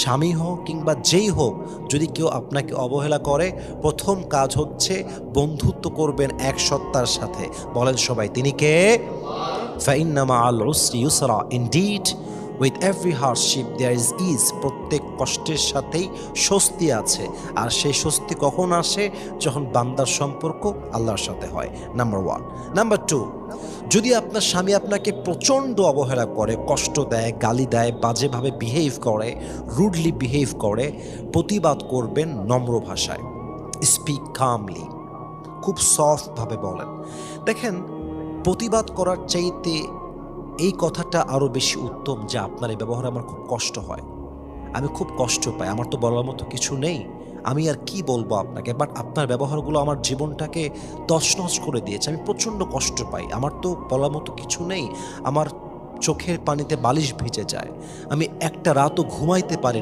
স্বামী হোক কিংবা যেই হোক, যদি কেউ আপনাকে অবহেলা করে, প্রথম কাজ হচ্ছে বন্ধুত্ব করবেন এক সত্তার সাথে। বলেন সবাই, তিনি কে? ফাইন্না মাআল উসরি ইউসরা, indeed with every hardship there is is, প্রত্যেক কষ্টের সাথেই স্বস্তি আছে। আর সেই স্বস্তি কখন আসে? যখন বান্দার সম্পর্ক আল্লাহর সাথে হয়। নাম্বার 1। নাম্বার 2, যদি আপনার স্বামী আপনাকে প্রচণ্ড অবহেলা করে, কষ্ট দেয়, গালি দেয়, বাজেভাবে বিহেভ করে, রুডলি বিহেভ করে, প্রতিবাদ করবেন নম্র ভাষায়। স্পিক কামলি, খুব সফটভাবে বলেন। দেখেন, প্রতিবাদ করার চাইতে এই কথাটা আরও বেশি উত্তম যে আপনার এই ব্যবহারে আমার খুব কষ্ট হয়, আমি খুব কষ্ট পাই, আমার তো বলার মতো কিছু নেই, আমি আর কি বলবো আপনাকে, বাট আপনার ব্যবহারগুলো আমার জীবনটাকে তছনছ করে দিয়েছে, আমি প্রচণ্ড কষ্ট পাই, আমার তো বলার মতো কিছু নেই, আমার চোখের পানিতে বালিশ ভিজে যায়, আমি একটা রাতও ঘুমাইতে পারি